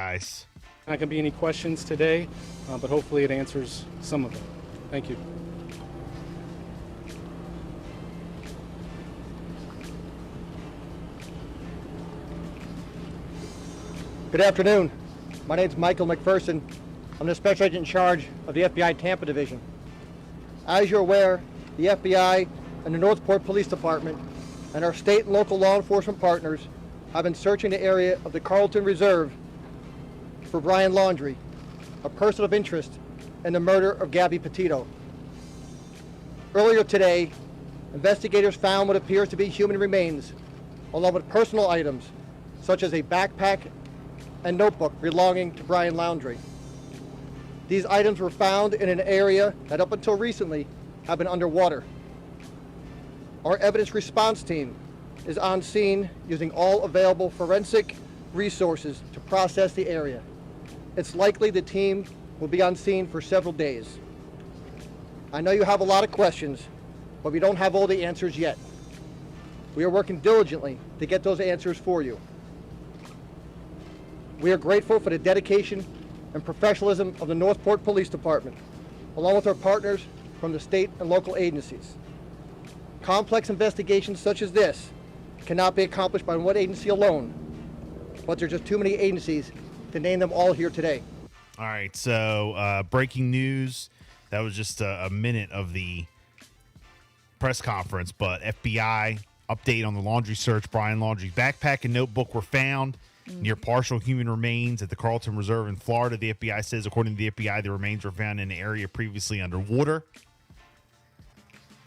Nice. Not going to be any questions today, but hopefully it answers some of them. Thank you. Good afternoon. My name is Michael McPherson. I'm the Special Agent in charge of the FBI Tampa Division. As you're aware, the FBI and the Northport Police Department and our state and local law enforcement partners have been searching the area of the Carlton Reserve for Brian Laundrie, a person of interest in the murder of Gabby Petito. Earlier today, investigators found what appears to be human remains, along with personal items such as a backpack and notebook belonging to Brian Laundrie. These items were found in an area that up until recently have been underwater. Our evidence response team is on scene using all available forensic resources to process the area. It's likely the team will be on scene for several days. I know you have a lot of questions, but we don't have all the answers yet. We are working diligently to get those answers for you. We are grateful for the dedication and professionalism of the Northport Police Department, along with our partners from the state and local agencies. Complex investigations such as this cannot be accomplished by one agency alone, but there are just too many agencies to name them all here today. All right, so breaking news. That was just a minute of the press conference, but FBI update on the Laundrie search. Brian Laundrie's backpack and notebook were found near partial human remains at the Carlton Reserve in Florida. The FBI says, according to the FBI, the remains were found in an area previously underwater.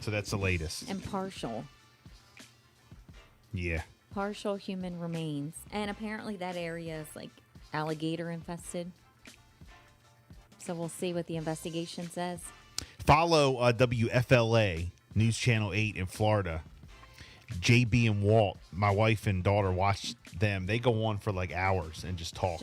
So that's the latest. And partial. Yeah. Partial human remains. And apparently that area is like alligator infested. So we'll see what the investigation says. Follow WFLA, News Channel 8 in Florida. JB and Walt, my wife and daughter, watch them. They go on for like hours and just talk.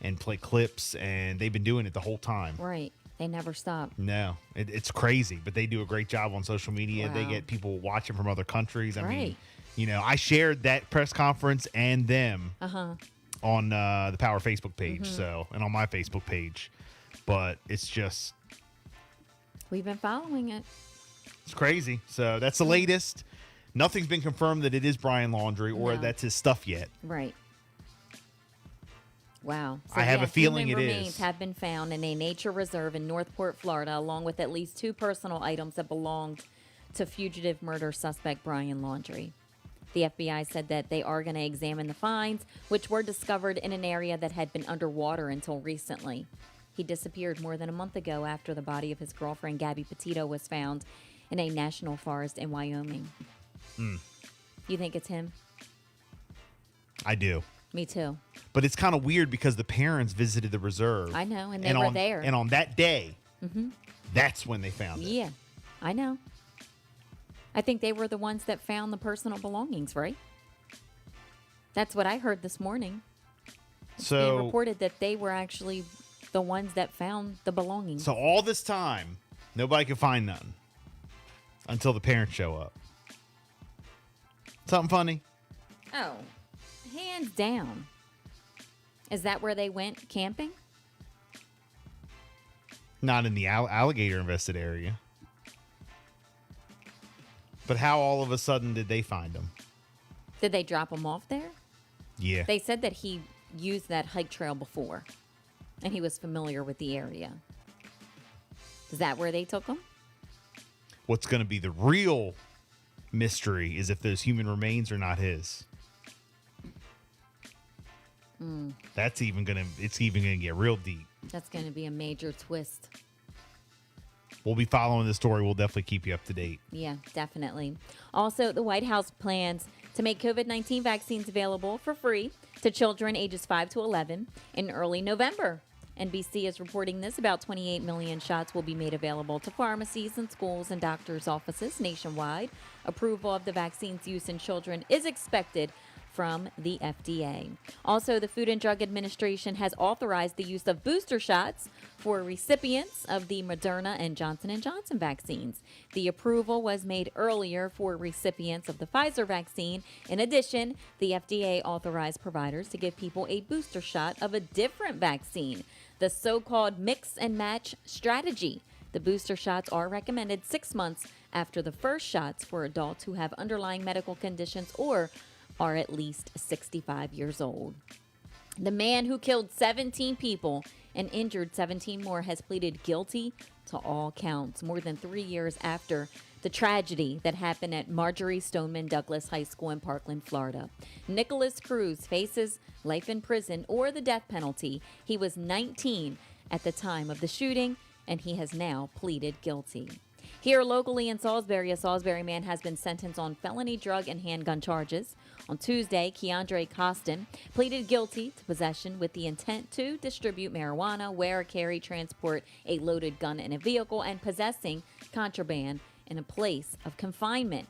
And play clips, and they've been doing it the whole time. Right. They never stop. No, it's crazy, but they do a great job on social media. Wow. They get people watching from other countries. I mean, Right. I shared that press conference and them Uh-huh. on the Power Facebook page, and on my Facebook page. But it's just, We've been following it. it's crazy. So that's the latest. Nothing's been confirmed that it is Brian Laundrie or No. that's his stuff yet. Right. Wow. I have a feeling human it remains is. have been found in a nature reserve in Northport, Florida, along with at least 2 personal items that belonged to fugitive murder suspect Brian Laundrie. The FBI said that they are going to examine the finds, which were discovered in an area that had been underwater until recently. He disappeared more than a month ago after the body of his girlfriend, Gabby Petito, was found in a national forest in Wyoming. You think it's him? I do. Me too. But it's kind of weird because the parents visited the reserve. I know, and they were there. And on that day, that's when they found it. Yeah, I know. I think they were the ones that found the personal belongings, right? That's what I heard this morning. They So, reported that they were actually the ones that found the belongings. so all this time, nobody could find nothing until the parents show up. Something funny? Oh, hands down. Is that where they went camping? Not in the alligator invested area. But how all of a sudden did they find them? Did they drop them off there? Yeah. They said that he used that hike trail before, and he was familiar with the area. Is that where they took him? What's going to be the real mystery is if those human remains are not his. It's even going to get real deep. That's going to be a major twist. We'll be following the story. We'll definitely keep you up to date. Yeah, definitely. Also, the White House plans to make COVID-19 vaccines available for free to children ages 5 to 11 in early November. NBC is reporting this. About 28 million shots will be made available to pharmacies and schools and doctors' offices nationwide. Approval of the vaccine's use in children is expected from the FDA. Also, the Food and Drug Administration has authorized the use of booster shots for recipients of the Moderna and Johnson & Johnson vaccines. The approval was made earlier for recipients of the Pfizer vaccine. In addition, the FDA authorized providers to give people a booster shot of a different vaccine, the so-called mix and match strategy. The booster shots are recommended 6 months after the first shots for adults who have underlying medical conditions or are at least 65 years old. The man who killed 17 people and injured 17 more has pleaded guilty to all counts more than 3 years after the tragedy that happened at Marjorie Stoneman Douglas High School in Parkland, Florida. Nicholas Cruz faces life in prison or the death penalty. He was 19 at the time of the shooting, and he has now pleaded guilty. Here locally in Salisbury, a Salisbury man has been sentenced on felony drug and handgun charges. On Tuesday, Keandre Costin pleaded guilty to possession with the intent to distribute marijuana, wear, carry, transport a loaded gun in a vehicle, and possessing contraband in a place of confinement.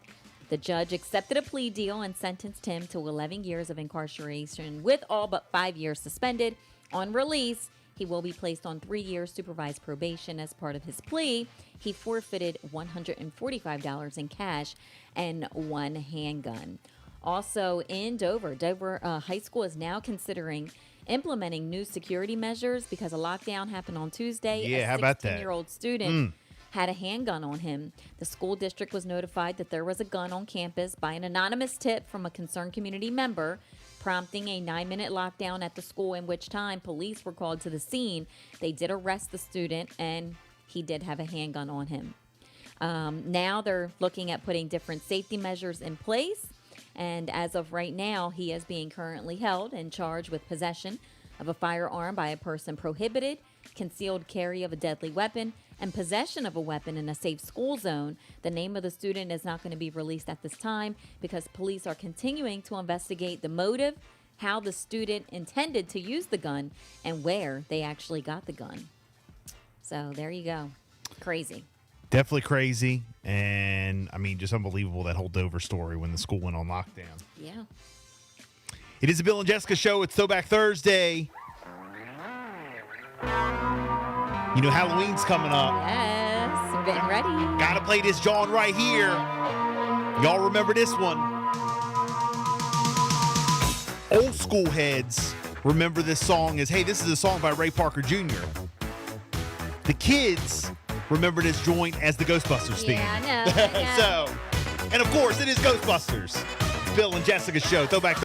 The judge accepted a plea deal and sentenced him to 11 years of incarceration with all but 5 years suspended. On release, he will be placed on 3 years supervised probation. As part of his plea, he forfeited $145 in cash and one handgun. Also in Dover High School is now considering implementing new security measures because a lockdown happened on Tuesday. Yeah, how a about that? 16-year-old student had a handgun on him. The school district was notified that there was a gun on campus by an anonymous tip from a concerned community member, prompting a 9-minute lockdown at the school, in which time police were called to the scene. They did arrest the student, and he did have a handgun on him. Now they're looking at putting different safety measures in place, and as of right now, he is being currently held and charged with possession of a firearm by a person prohibited, concealed carry of a deadly weapon, and possession of a weapon in a safe school zone. The name of the student is not going to be released at this time because police are continuing to investigate the motive, how the student intended to use the gun, and where they actually got the gun. So there you go. Crazy. Definitely crazy. And, I mean, just unbelievable, that whole Dover story when the school went on lockdown. Yeah. It is the Bill and Jessica Show. It's Throwback Thursday. You know, Halloween's coming up. Yes. We're getting ready. Gotta play this John right here. Y'all remember this one? Old school heads remember this song as, hey, this is a song by Ray Parker Jr. The kids remember this joint as the Ghostbusters theme. Yeah, I know. So, and of course, it is Ghostbusters. Bill and Jessica Show. Throwback